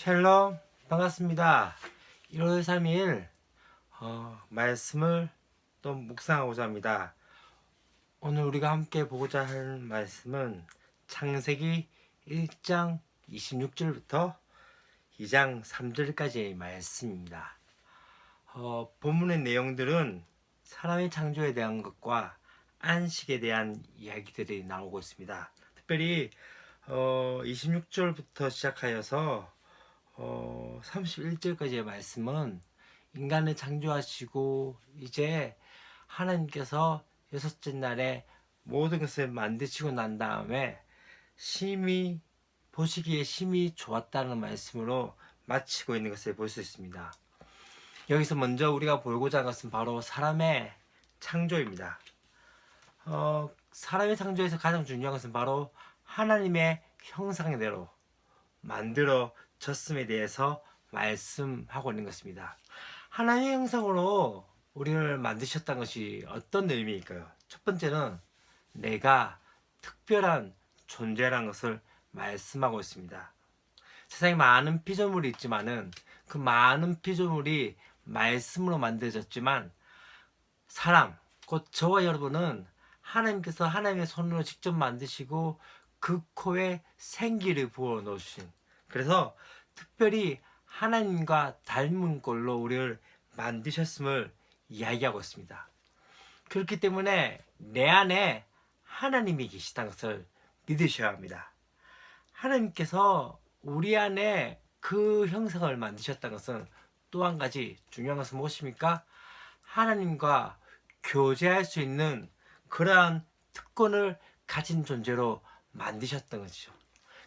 샬롬 반갑습니다. 1월 3일 말씀을 또 묵상하고자 합니다. 오늘 우리가 함께 보고자 할 말씀은 창세기 1장 26절부터 2장 3절까지의 말씀입니다. 본문의 내용들은 사람의 창조에 대한 것과 안식에 대한 이야기들이 나오고 있습니다. 특별히 26절부터 시작하여서 31절까지의 말씀은 인간을 창조하시고 이제 하나님께서 여섯째 날에 모든 것을 만드시고 난 다음에 심히 보시기에 심히 좋았다는 말씀으로 마치고 있는 것을 볼 수 있습니다. 여기서 먼저 우리가 보고자 하는 것은 바로 사람의 창조입니다. 사람의 창조에서 가장 중요한 것은 바로 하나님의 형상대로 만들어졌음에 대해서 말씀하고 있는 것입니다. 하나님의 형상으로 우리를 만드셨다는 것이 어떤 의미일까요? 첫 번째는 내가 특별한 존재라는 것을 말씀하고 있습니다. 세상에 많은 피조물이 있지만은 그 많은 피조물이 말씀으로 만들어졌지만 사람, 곧 저와 여러분은 하나님께서 하나님의 손으로 직접 만드시고 그 코에 생기를 부어 넣으신, 그래서 특별히 하나님과 닮은 꼴로 우리를 만드셨음을 이야기하고 있습니다. 그렇기 때문에 내 안에 하나님이 계시다는 것을 믿으셔야 합니다. 하나님께서 우리 안에 그 형상을 만드셨다는 것은 또 한 가지 중요한 것은 무엇입니까? 하나님과 교제할 수 있는 그러한 특권을 가진 존재로 만드셨던 것이죠.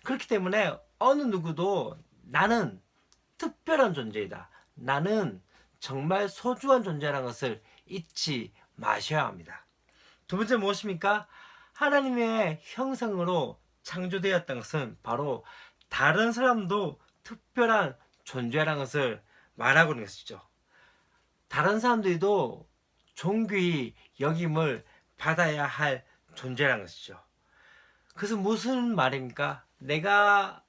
그렇기 때문에 어느 누구도 나는 특별한 존재이다, 나는 정말 소중한 존재라는 것을 잊지 마셔야 합니다. 두 번째 무엇입니까? 하나님의 형상으로 창조되었던 것은 바로 다른 사람도 특별한 존재라는 것을 말하고 있는 것이죠. 다른 사람들도 존귀히 여김을 받아야 할 존재라는 것이죠. 그것은 무슨 말입니까? 내가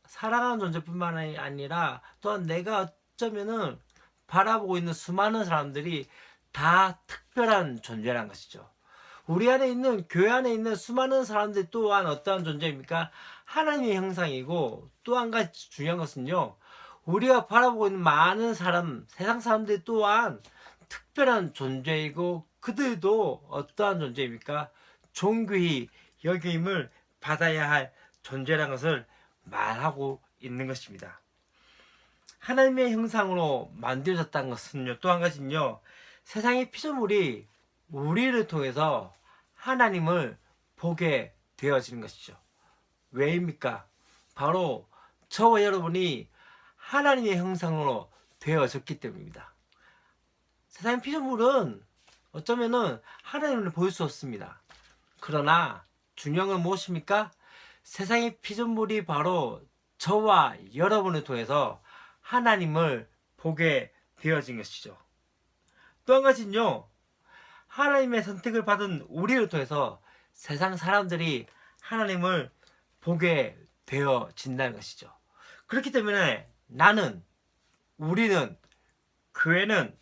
사랑하는 존재뿐만 아니라 또한 내가 어쩌면은 바라보고 있는 수많은 사람들이 다 특별한 존재라는 것이죠. 우리 안에 있는, 교회 안에 있는 수많은 사람들 또한 어떠한 존재입니까? 하나님의 형상이고, 또 한 가지 중요한 것은요, 우리가 바라보고 있는 많은 사람, 세상 사람들 또한 특별한 존재이고, 그들도 어떠한 존재입니까? 존귀히 여김을 받아야 할 존재라는 것을 말하고 있는 것입니다. 하나님의 형상으로 만들어졌다는 것은요, 또 한 가지는요, 세상의 피조물이 우리를 통해서 하나님을 보게 되어지는 것이죠. 왜입니까? 바로 저와 여러분이 하나님의 형상으로 되어졌기 때문입니다. 세상의 피조물은 어쩌면은 하나님을 볼 수 없습니다. 그러나 중요한 건 무엇입니까? 세상의 피조물이 바로 저와 여러분을 통해서 하나님을 보게 되어진 것이죠. 또 한 가지는요, 하나님의 선택을 받은 우리를 통해서 세상 사람들이 하나님을 보게 되어진다는 것이죠. 그렇기 때문에 나는, 우리는, 교회는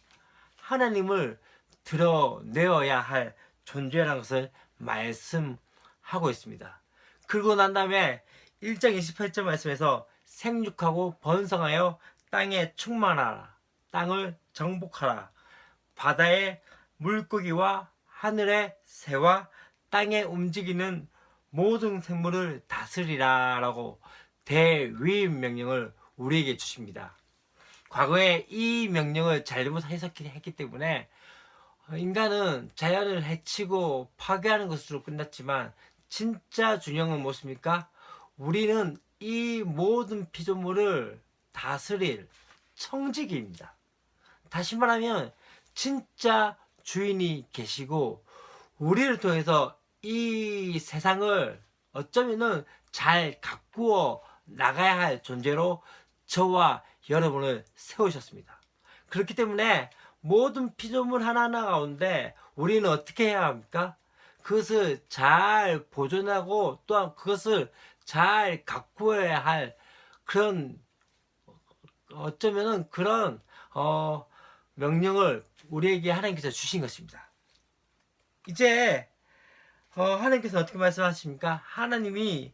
하나님을 드러내어야 할 존재라는 것을 말씀하고 있습니다. 그러고 난 다음에 1장 28절 말씀에서 생육하고 번성하여 땅에 충만하라, 땅을 정복하라, 바다의 물고기와 하늘의 새와 땅에 움직이는 모든 생물을 다스리라 라고 대위임 명령을 우리에게 주십니다. 과거에 이 명령을 잘못 해석했기 때문에 인간은 자연을 해치고 파괴하는 것으로 끝났지만, 진짜 중요한 건 무엇입니까? 우리는 이 모든 피조물을 다스릴 청지기입니다. 다시 말하면 진짜 주인이 계시고, 우리를 통해서 이 세상을 어쩌면은 잘 가꾸어 나가야 할 존재로 저와 여러분을 세우셨습니다. 그렇기 때문에 모든 피조물 하나하나 가운데 우리는 어떻게 해야 합니까? 그것을 잘 보존하고 또한 그것을 잘 가꾸어야 할 그런 어쩌면은 그런 명령을 우리에게 하나님께서 주신 것입니다. 이제 하나님께서 어떻게 말씀하십니까? 하나님이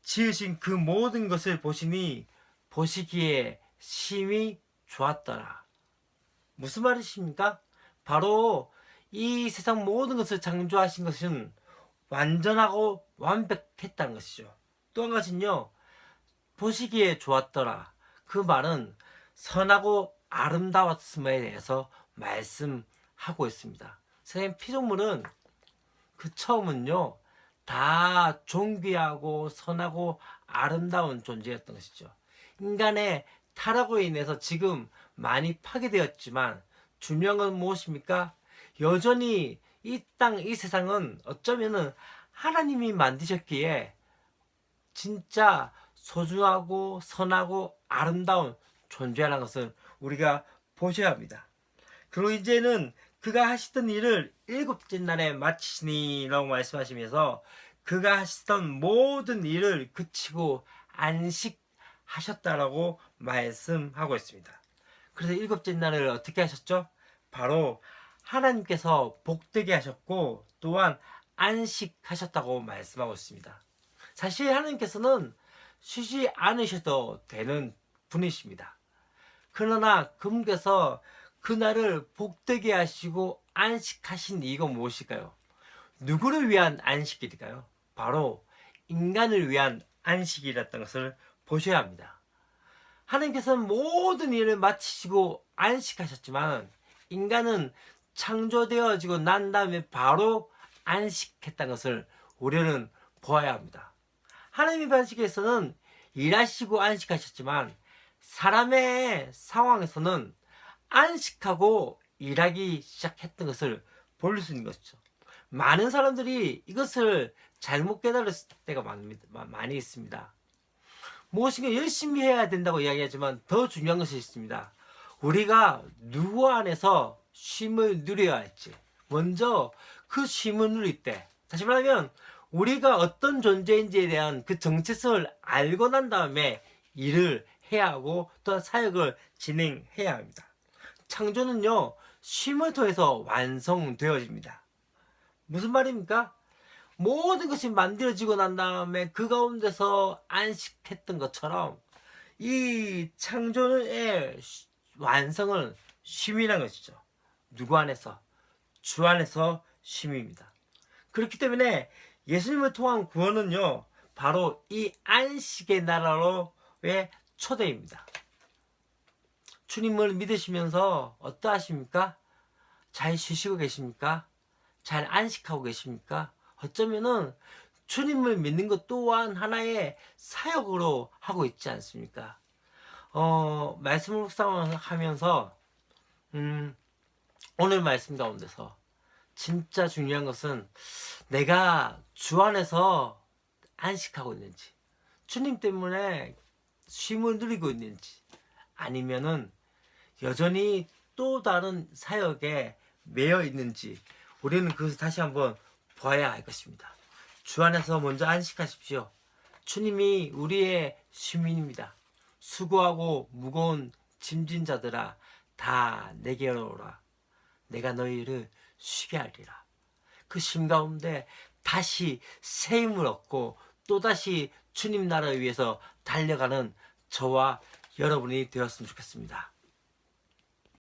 지으신 그 모든 것을 보시니 보시기에 심히 좋았더라. 무슨 말이십니까? 바로 이 세상 모든 것을 창조하신 것은 완전하고 완벽했다는 것이죠. 또 한 가지는요, 보시기에 좋았더라. 그 말은 선하고 아름다웠음에 대해서 말씀하고 있습니다. 세상 피조물은 그 처음은요, 다 존귀하고 선하고 아름다운 존재였던 것이죠. 인간의 타락으로 인해서 지금 많이 파괴되었지만 중요한 건 무엇입니까? 여전히 이 땅, 이 세상은 어쩌면은 하나님이 만드셨기에 진짜 소중하고 선하고 아름다운 존재라는 것을 우리가 보셔야 합니다. 그리고 이제는 그가 하시던 일을 일곱째 날에 마치시니라고 말씀하시면서 그가 하시던 모든 일을 그치고 안식하셨다라고 말씀하고 있습니다. 그래서 일곱째 날을 어떻게 하셨죠? 바로 하나님께서 복되게 하셨고 또한 안식하셨다고 말씀하고 있습니다. 사실 하나님께서는 쉬지 않으셔도 되는 분이십니다. 그러나 그분께서 그날을 복되게 하시고 안식하신 이유가 무엇일까요? 누구를 위한 안식일일까요? 바로 인간을 위한 안식이었던 것을 보셔야 합니다. 하나님께서는 모든 일을 마치시고 안식하셨지만 인간은 창조되어지고 난 다음에 바로 안식했다는 것을 우리는 보아야 합니다. 하나님의 반식에서는 일하시고 안식하셨지만 사람의 상황에서는 안식하고 일하기 시작했던 것을 볼 수 있는 것이죠. 많은 사람들이 이것을 잘못 깨달았을 때가 많이 있습니다. 무엇인가 열심히 해야 된다고 이야기하지만 더 중요한 것이 있습니다. 우리가 누구 안에서 쉼을 누려야 할지, 먼저 그 쉼을 누릴 때, 다시 말하면 우리가 어떤 존재인지에 대한 그 정체성을 알고 난 다음에 일을 해야 하고 또한 사역을 진행해야 합니다. 창조는요, 쉼을 통해서 완성되어집니다. 무슨 말입니까? 모든 것이 만들어지고 난 다음에 그 가운데서 안식했던 것처럼 이 창조의 완성은 쉼이라는 것이죠. 누구 안에서? 주 안에서 쉼입니다. 그렇기 때문에 예수님을 통한 구원은요, 바로 이 안식의 나라로의 초대입니다. 주님을 믿으시면서 어떠하십니까? 잘 쉬시고 계십니까? 잘 안식하고 계십니까? 어쩌면은 주님을 믿는 것 또한 하나의 사역으로 하고 있지 않습니까? 말씀을 묵상하면서 오늘 말씀 가운데서 진짜 중요한 것은 내가 주 안에서 안식하고 있는지, 주님 때문에 쉼을 누리고 있는지, 아니면은 여전히 또 다른 사역에 매여 있는지 우리는 그것을 다시 한번 봐야 할 것입니다. 주 안에서 먼저 안식하십시오. 주님이 우리의 쉼입니다. 수고하고 무거운 짐진 자들아 다 내게로 오라. 내가 너희를 쉬게 하리라. 그 쉼 가운데 다시 새 힘을 얻고 또다시 주님 나라를 위해서 달려가는 저와 여러분이 되었으면 좋겠습니다.